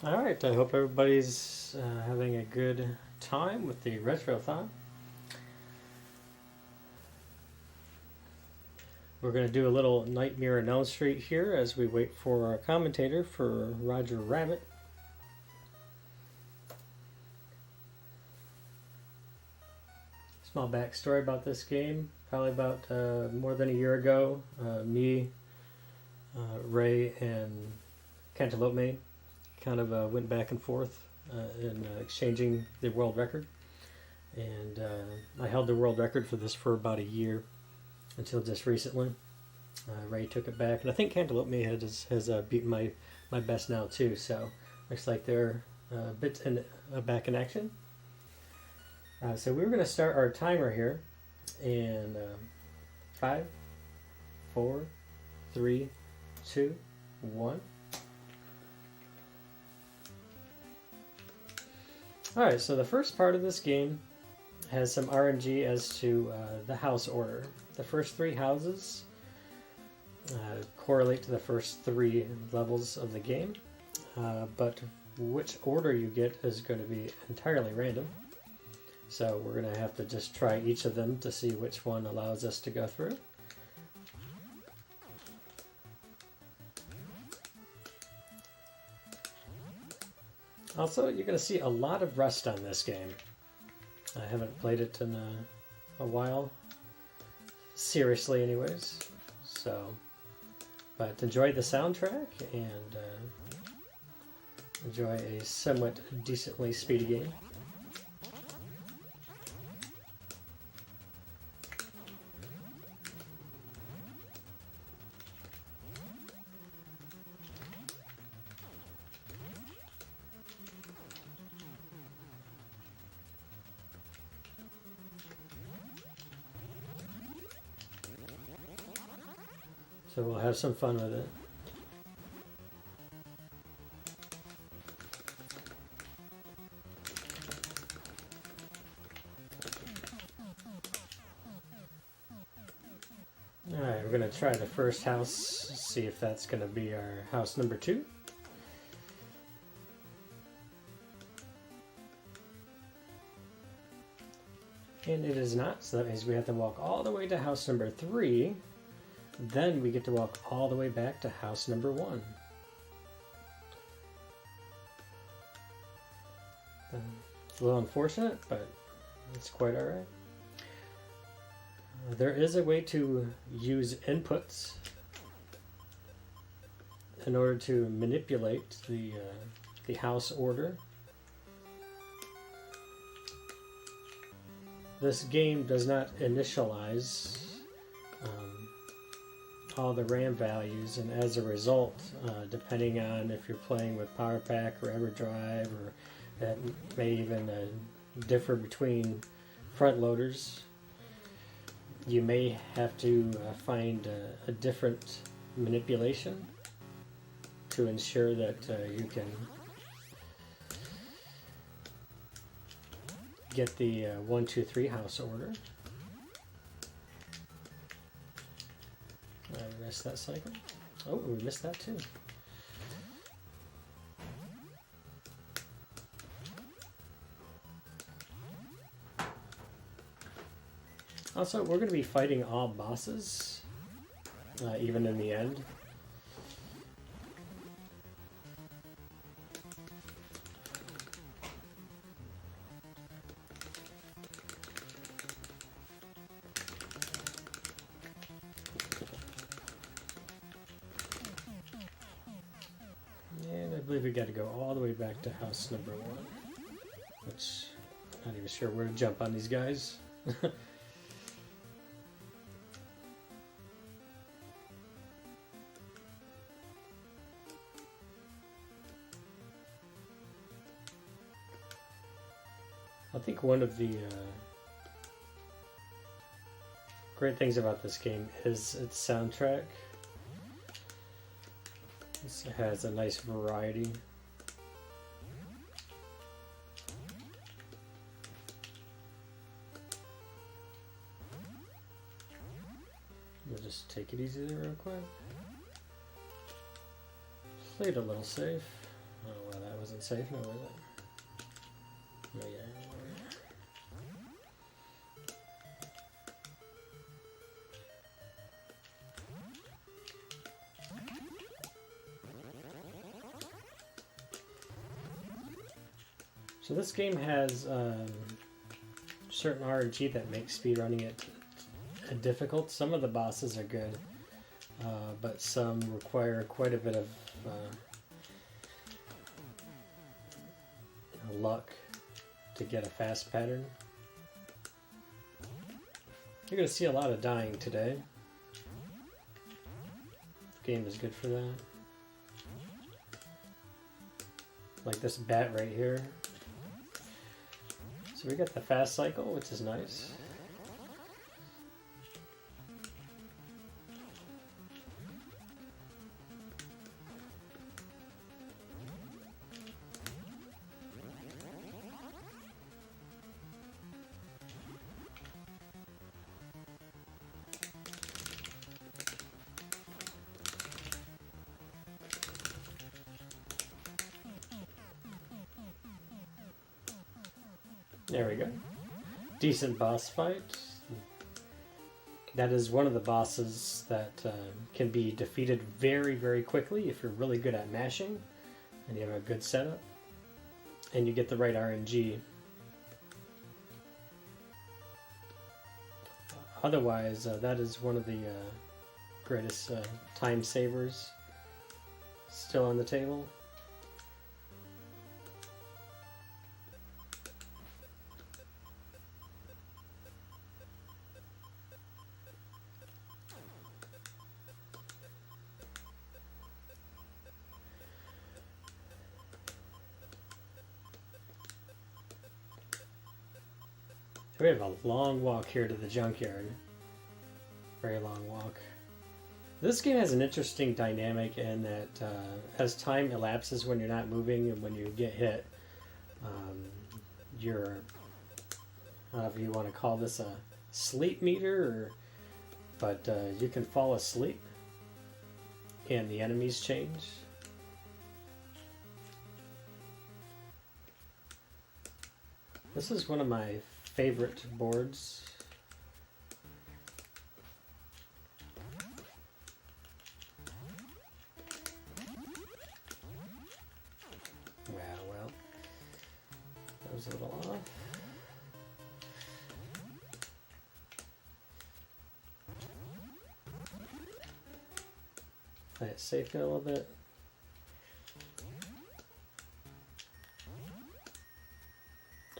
Alright, I hope everybody's having a good time with the Retrothon. We're going to do a little Nightmare on Elm Street here as we wait for our commentator for Roger Rabbit. Small backstory about this game. Probably about more than a year ago, me, Ray, and Cantaloupe kind of went back and forth in exchanging the world record. And I held the world record for this for about a year until just recently. Ray took it back, and I think Cantaloupe has beaten my best now too. So looks like they're back in action. So we're going to start our timer here in 5, 4, 3, 2, 1. Alright, so the first part of this game has some RNG as to the house order. The first 3 houses correlate to the first 3 levels of the game, but which order you get is going to be entirely random. So we're going to have to just try each of them to see which one allows us to go through. Also, you're going to see a lot of rust on this game. I haven't played it in a while, seriously anyways. So, but enjoy the soundtrack and enjoy a somewhat decently speedy game. So we'll have some fun with it. Alright, we're going to try the first house, see if that's going to be our house number 2. And it is not, so that means we have to walk all the way to house number 3. Then we get to walk all the way back to house number 1. It's a little unfortunate, but it's quite alright. There is a way to use inputs in order to manipulate the house order. This game does not initialize all the RAM values, and as a result, depending on if you're playing with Power Pack or EverDrive, or that may even differ between front loaders, you may have to find a different manipulation to ensure that you can get the 1, 2, 3 house order. I missed that cycle. Oh, we missed that too. Also, we're going to be fighting all bosses, even in the end. And I believe we got to go all the way back to house number 1, which I'm not even sure where to jump on these guys. I think one of the great things about this game is its soundtrack. It has a nice variety. We'll just take it easy there real quick. Played a little safe. I don't know why that wasn't safe, no, was it? Oh, yeah. So this game has certain RNG that makes speedrunning it difficult. Some of the bosses are good, but some require quite a bit of luck to get a fast pattern. You're going to see a lot of dying today. The game is good for that. Like this bat right here. So we got the fast cycle, which is nice. There we go. Decent boss fight. That is one of the bosses that can be defeated very, very quickly if you're really good at mashing and you have a good setup and you get the right RNG. Otherwise, that is one of the greatest time savers still on the table. We have a long walk here to the junkyard. Very long walk. This game has an interesting dynamic in that as time elapses when you're not moving and when you get hit, your, I don't know if you want to call this a sleep meter, but you can fall asleep and the enemies change. This is one of my favorite boards. Well, that was a little off. Play it safe a little bit.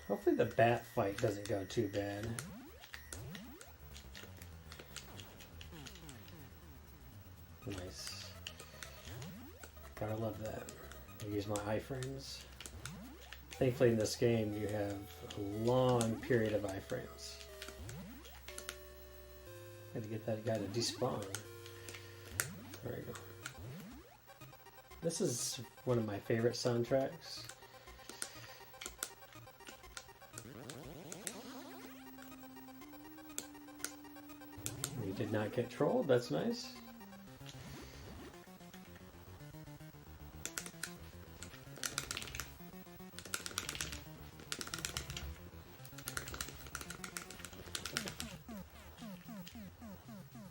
Hopefully the bat fight doesn't go too bad. Nice. Gotta love that. I use my iframes. Thankfully in this game you have a long period of iframes. Gotta get that guy to despawn. There we go. This is one of my favorite soundtracks. We did not get trolled, that's nice.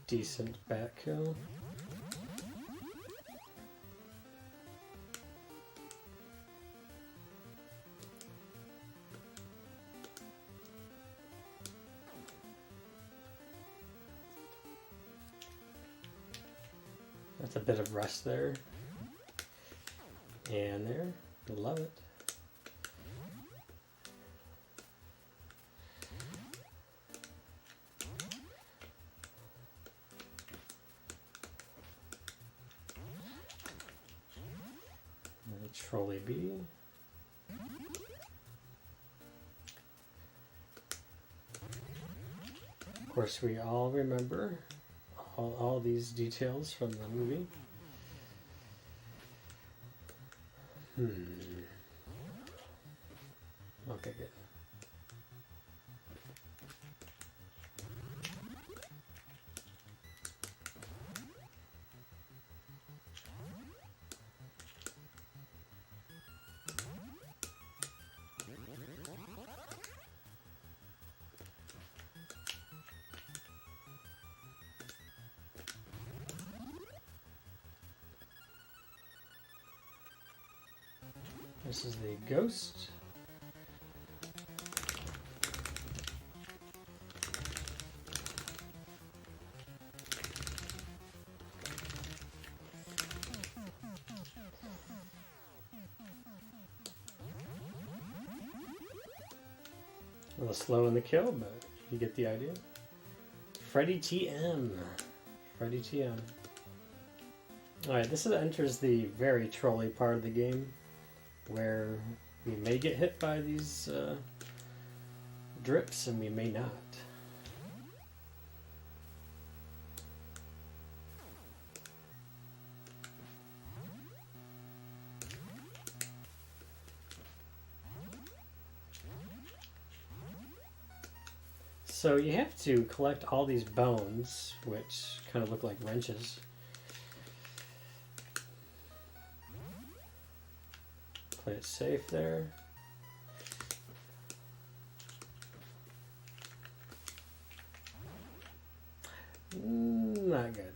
Decent bat kill. That's a bit of rust there. And there. Love it. Trolley B. Of course, we all remember all these details from the movie. Okay, good. This is the ghost. A little slow in the kill, but you get the idea. Freddy TM. Freddy TM. Alright, this enters the very trolly part of the game, where we may get hit by these drips and we may not. So you have to collect all these bones, which kind of look like wrenches. Play it safe there. Not good.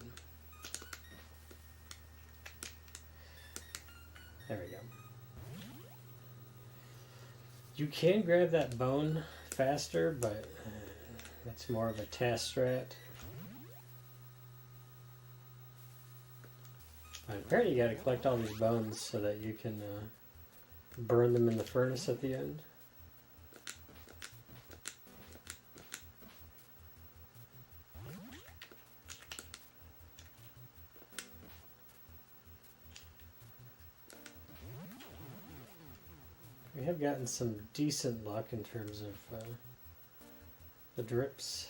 There we go. You can grab that bone faster, but that's more of a task strat. Apparently you gotta collect all these bones so that you can burn them in the furnace at the end. We have gotten some decent luck in terms of the drips.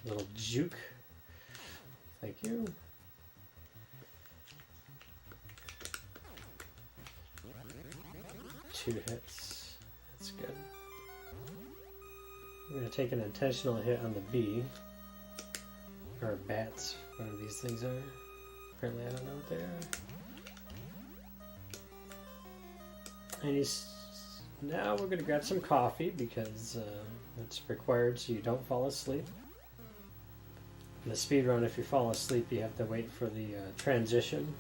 Little juke. Thank you. Two hits. That's good. I'm going to take an intentional hit on the bee. Or bats, whatever these things are. Apparently I don't know what they are. And now we're going to grab some coffee because it's required so you don't fall asleep. In the speedrun, if you fall asleep, you have to wait for the transition.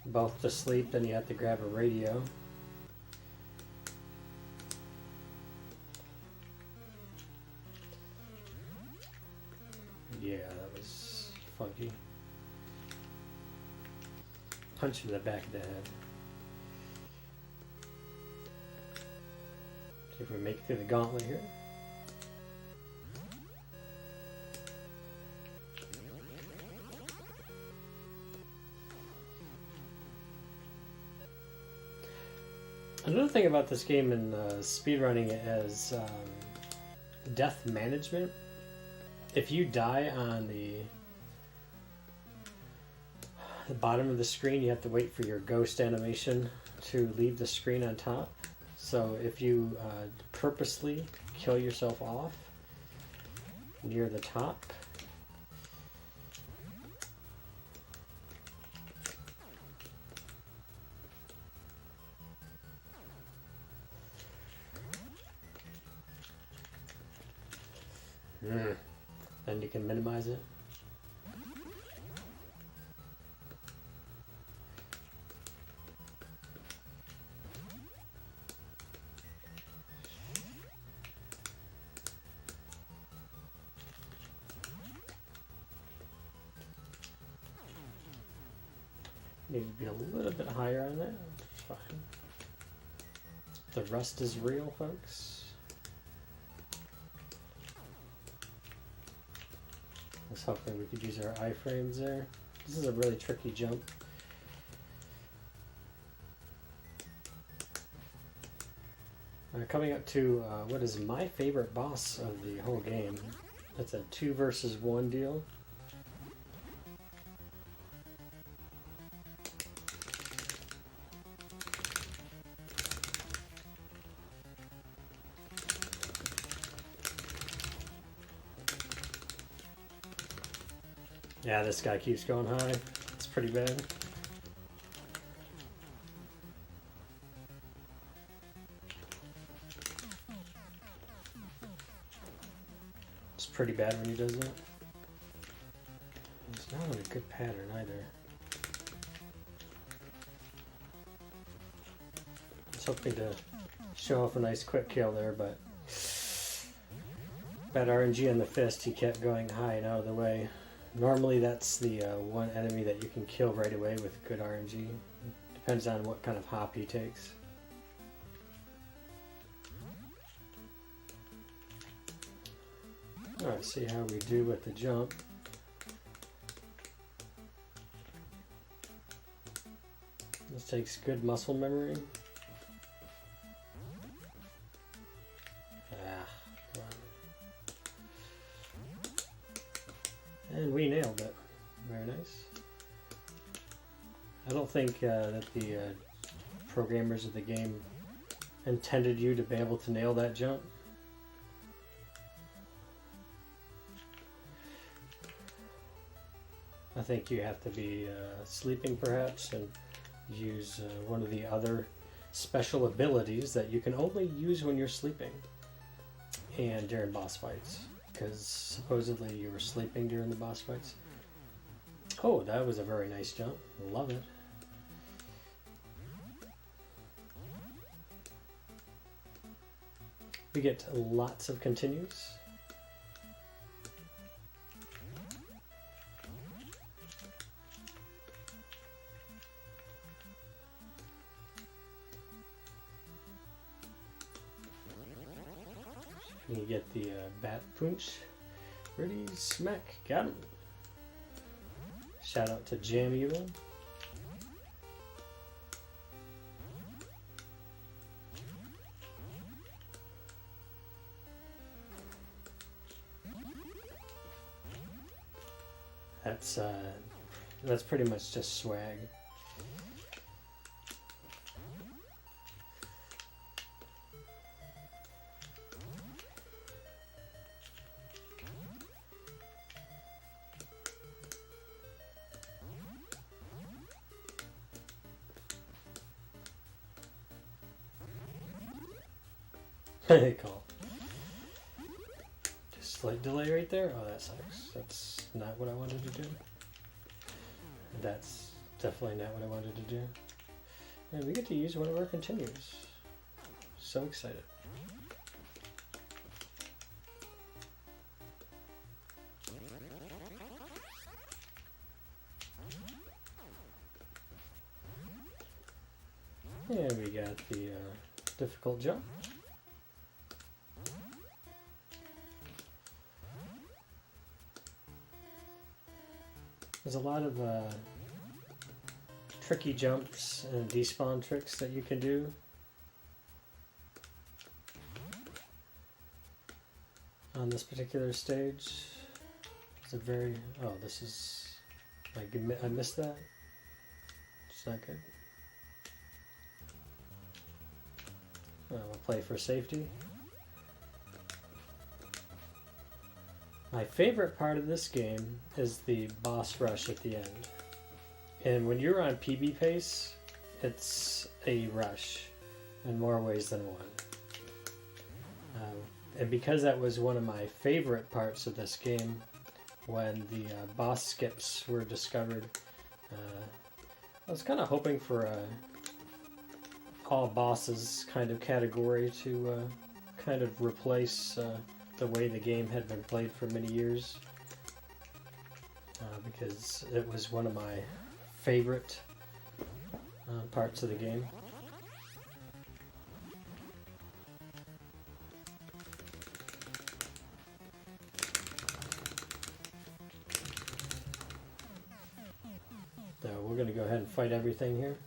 Both to sleep, then you have to grab a radio. Yeah, that was funky. Punch in the back of the head. See if we make it through the gauntlet here. Another thing about this game and speedrunning it is death management. If you die on the bottom of the screen, you have to wait for your ghost animation to leave the screen on top. So if you purposely kill yourself off near the top, then you can minimize it. Need to be a little bit higher on that. It's fine. The rust is real, folks. Let's hopefully we could use our iframes there. This is a really tricky jump. Coming up to what is my favorite boss of the whole game. It's a 2 versus 1 deal. Yeah, this guy keeps going high. It's pretty bad. It's pretty bad when he does that. It's not in a good pattern either. I was hoping to show off a nice quick kill there, but bad RNG on the fist. He kept going high and out of the way. Normally that's the one enemy that you can kill right away with good RNG. Depends on what kind of hop he takes. Alright, see how we do with the jump. This takes good muscle memory. And we nailed it. Very nice. I don't think that the programmers of the game intended you to be able to nail that jump. I think you have to be sleeping perhaps and use one of the other special abilities that you can only use when you're sleeping and during boss fights, because supposedly you were sleeping during the boss fights. Oh, that was a very nice jump. Love it. We get lots of continues. You get the bat punch. Ready, smack, got him. Shout out to Jam Evil. That's pretty much just swag. Cool. Just slight delay right there. Oh, that sucks. That's not what I wanted to do. That's definitely not what I wanted to do. And we get to use one of our continues. So excited. And we got the difficult jump. There's a lot of tricky jumps and despawn tricks that you can do. On this particular stage. It's a very... Oh, this is... I missed that. It's not good. I'll play for safety. My favorite part of this game is the boss rush at the end. And when you're on PB pace, it's a rush in more ways than one. And because that was one of my favorite parts of this game, when the boss skips were discovered, I was kind of hoping for a all bosses kind of category to kind of replace the way the game had been played for many years, because it was one of my favorite parts of the game. So we're going to go ahead and fight everything here.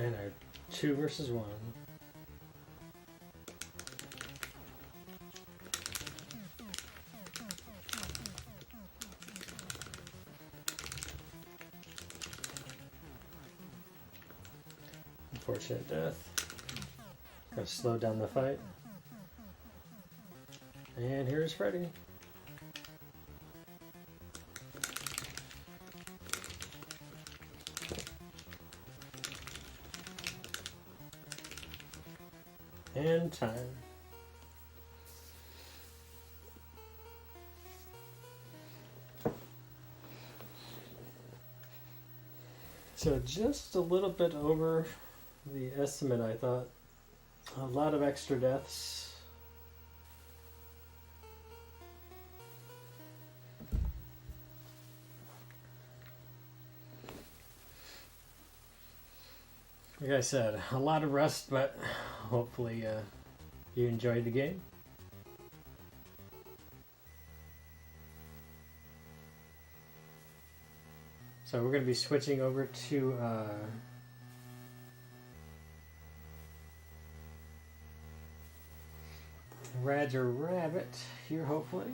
And our 2 versus 1. Unfortunate death. Gotta slow down the fight. And here's Freddy. And time. So just a little bit over the estimate, I thought. A lot of extra deaths. Like I said, a lot of rust, but hopefully you enjoyed the game. So we're going to be switching over to Roger Rabbit here, hopefully.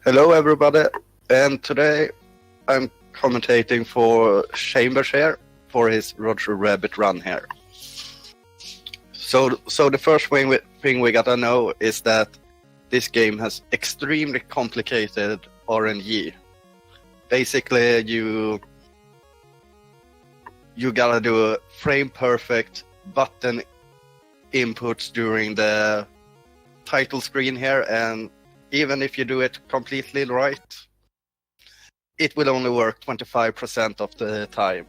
Hello everybody, and today I'm commentating for Chambers here for his Roger Rabbit run here. So the first thing we gotta know is that this game has extremely complicated RNG. Basically, you gotta do a frame perfect button inputs during the title screen here, and even if you do it completely right, it will only work 25% of the time.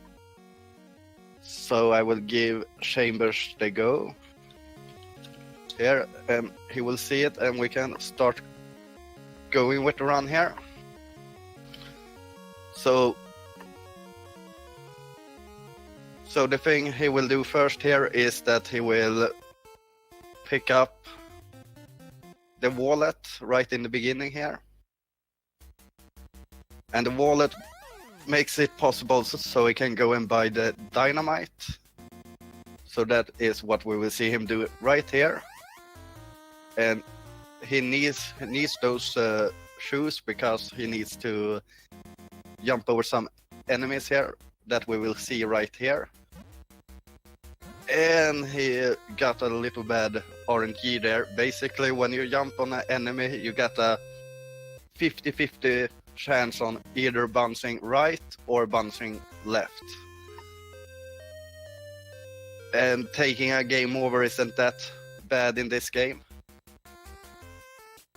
So I will give Chambers the go here, he will see it, and we can start going with the run here. So the thing he will do first here is that he will pick up the wallet right in the beginning here. And the wallet makes it possible so he can go and buy the dynamite. So that is what we will see him do right here. And he needs those shoes because he needs to jump over some enemies here that we will see right here. And he got a little bad RNG there. Basically, when you jump on an enemy, you get a 50-50 chance on either bouncing right or bouncing left. And taking a game over isn't that bad in this game.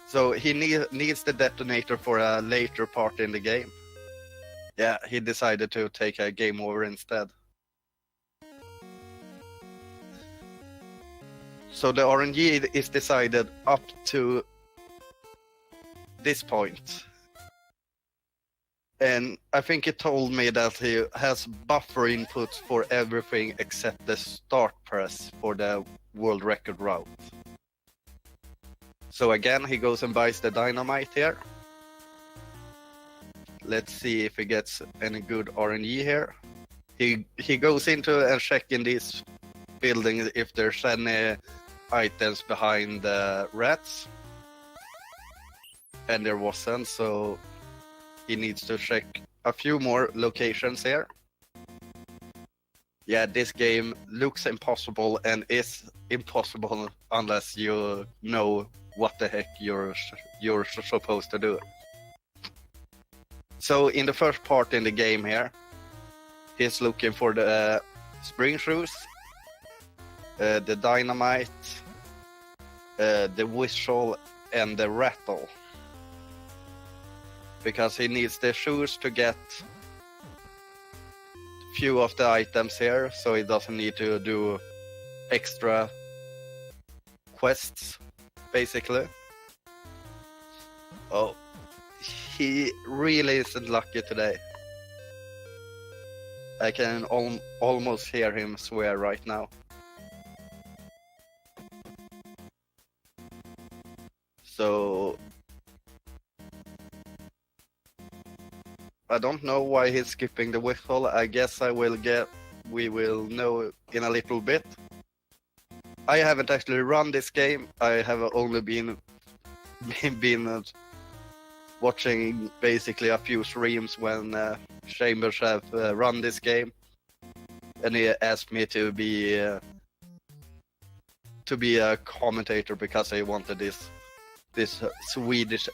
So he needs the detonator for a later part in the game. Yeah, he decided to take a game over instead. So the RNG is decided up to this point. And I think it told me that he has buffer inputs for everything except the start press for the world record route. So again, he goes and buys the dynamite here. Let's see if he gets any good RNG here. He goes into and check in these buildings if there's any items behind the rats. And there wasn't, so he needs to check a few more locations here. Yeah, this game looks impossible and is impossible unless you know what the heck you're supposed to do. So in the first part in the game here, he's looking for the spring shoes, the dynamite, the whistle, and the rattle. Because he needs the shoes to get few of the items here, so he doesn't need to do extra quests, basically. Oh, he really isn't lucky today. I can almost hear him swear right now. So I don't know why he's skipping the whistle. I guess we will know in a little bit. I haven't actually run this game. I have only been watching basically a few streams when Chambers have run this game, and he asked me to be a commentator because he wanted this Swedish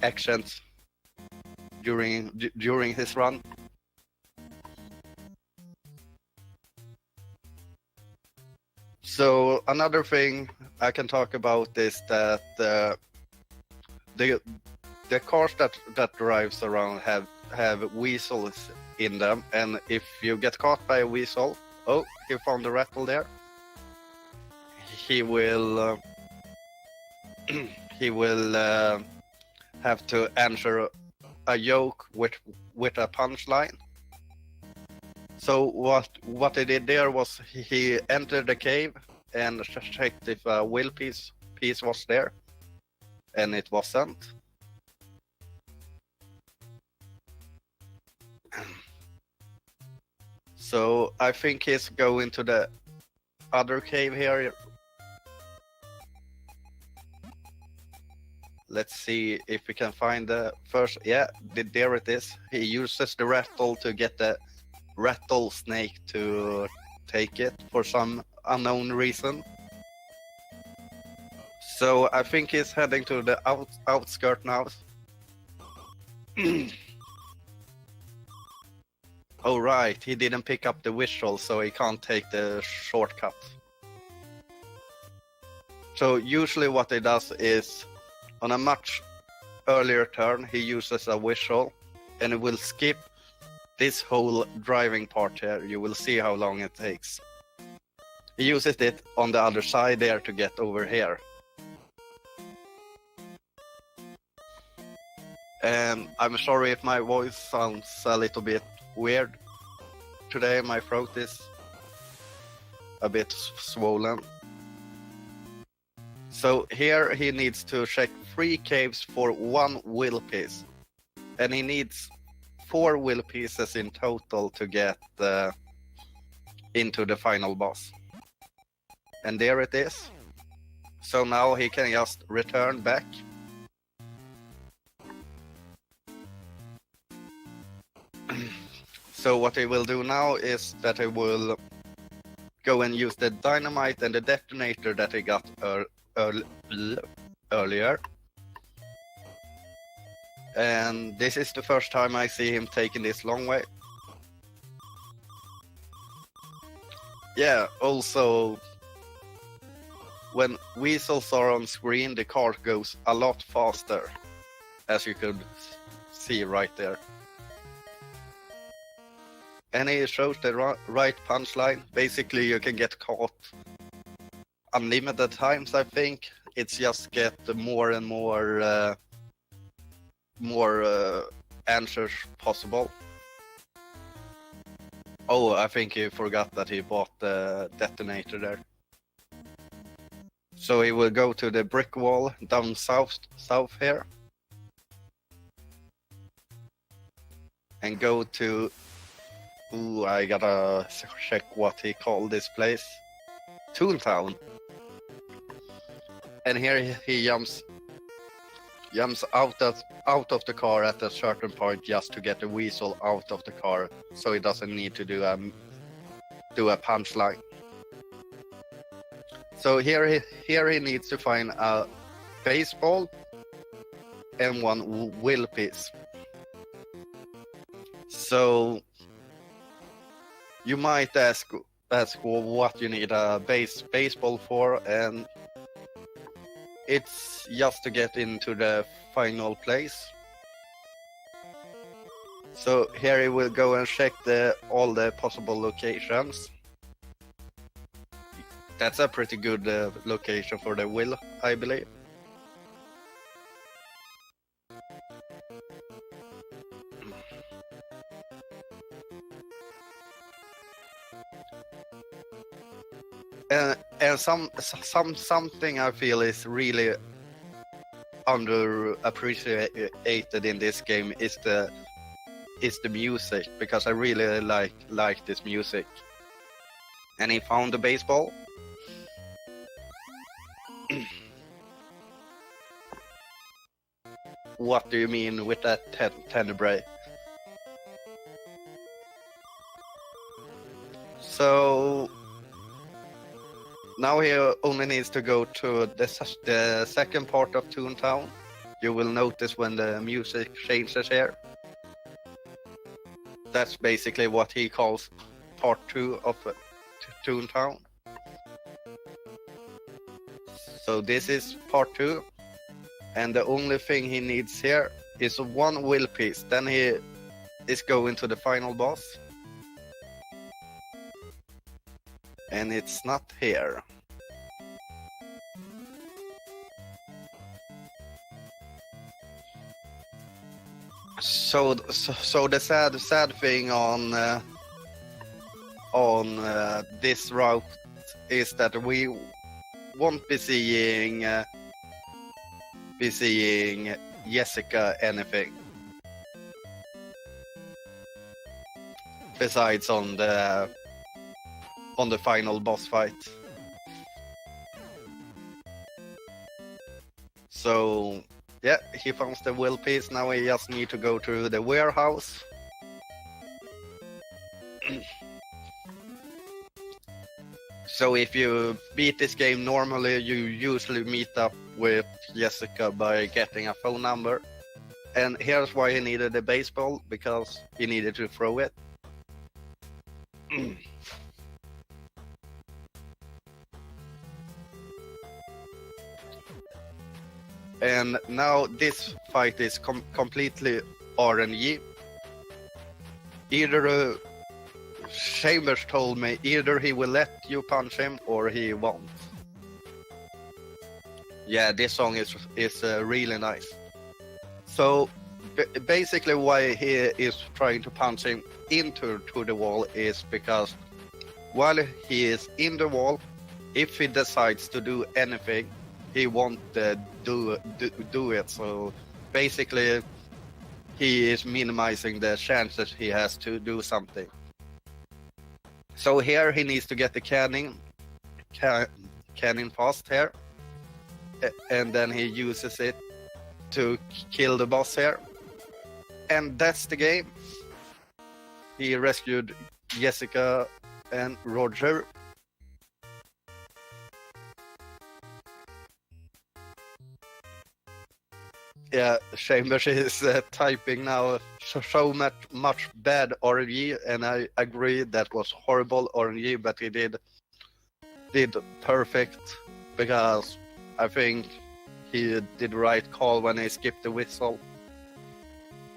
accent during his run. So another thing I can talk about is that the cars that drives around have weasels in them, and if you get caught by a weasel, oh, he found the rattle there. He will have to answer a joke with a punchline. So what he did there was he entered the cave and checked if a will piece was there, and it wasn't. So I think he's going to the other cave here. Let's see if we can find the first. Yeah, there it is. He uses the rattle to get the rattlesnake to take it for some unknown reason. So I think he's heading to the outskirt now. Oh right, he didn't pick up the whistle, so he can't take the shortcut. So usually what he does is, on a much earlier turn, he uses a whistle, and it will skip this whole driving part here. You will see how long it takes. He uses it on the other side there to get over here. And I'm sorry if my voice sounds a little bit weird today. My throat is a bit swollen. So here he needs to check 3 caves for 1 will piece. And he needs 4 will pieces in total to get into the final boss. And there it is. So now he can just return back. So what he will do now is that he will go and use the dynamite and the detonator that he got earlier. And this is the first time I see him taking this long way. Yeah, also, when weasels are on screen, the cart goes a lot faster, as you could see right there. And he shows the right punchline. Basically, you can get caught unlimited times, I think. It's just get more and more answers possible. Oh, I think he forgot that he bought the detonator there. So he will go to the brick wall down south here. And go to... Ooh, I gotta check what he called this place. Toontown. And here he jumps out of the car at a certain point just to get the weasel out of the car, so he doesn't need to do a punchline. So here he needs to find a baseball and 1 will piece. So you might ask what you need a baseball for, and it's just to get into the final place. So here he will go and check all the possible locations. That's a pretty good location for the will, I believe. And something I feel is really underappreciated in this game is the music, because I really like this music. And he found the baseball. What do you mean with that, Tenebrae? So now he only needs to go to the second part of Toontown. You will notice when the music changes here. That's basically what he calls part 2 of Toontown. So this is part 2. And the only thing he needs here is 1 will piece. Then he is going to the final boss. And it's not here. So the sad thing on this route is that we won't be seeing Jessica anything besides on the final boss fight. So yeah, he found the will piece. Now we just need to go to the warehouse. So if you beat this game normally, you usually meet up with Jessica by getting a phone number. And here's why he needed a baseball, because he needed to throw it. And now this fight is completely RNG. Either Chambers told me either he will let you punch him or he won't. Yeah, this song is really nice. So basically why he is trying to punch him into the wall is because while he is in the wall, if he decides to do anything, he won't do it. So basically, he is minimizing the chances he has to do something. So here he needs to get the cannon fast here, and then he uses it to kill the boss here. And that's the game. He rescued Jessica and Roger. Yeah, Chambers is typing now so much bad RNG, and I agree that was horrible RNG, but he did perfect, because I think he did the right call when he skipped the whistle.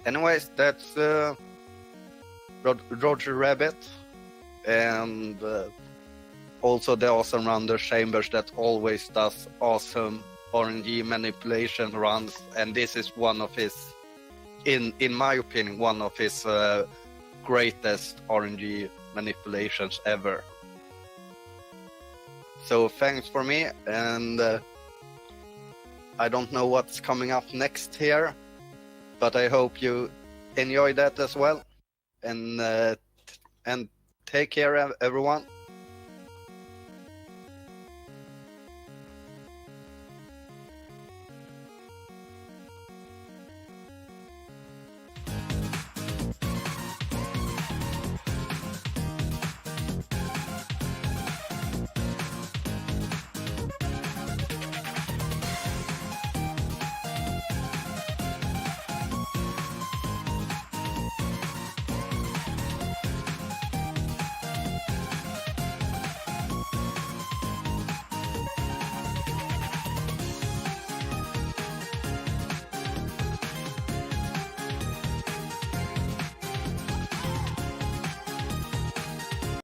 Anyways, that's Roger Rabbit, and also the awesome runner Chambers that always does awesome RNG manipulation runs, and this is one of his, in my opinion, one of his greatest RNG manipulations ever. So thanks for me, and I don't know what's coming up next here, but I hope you enjoy that as well, and take care, everyone.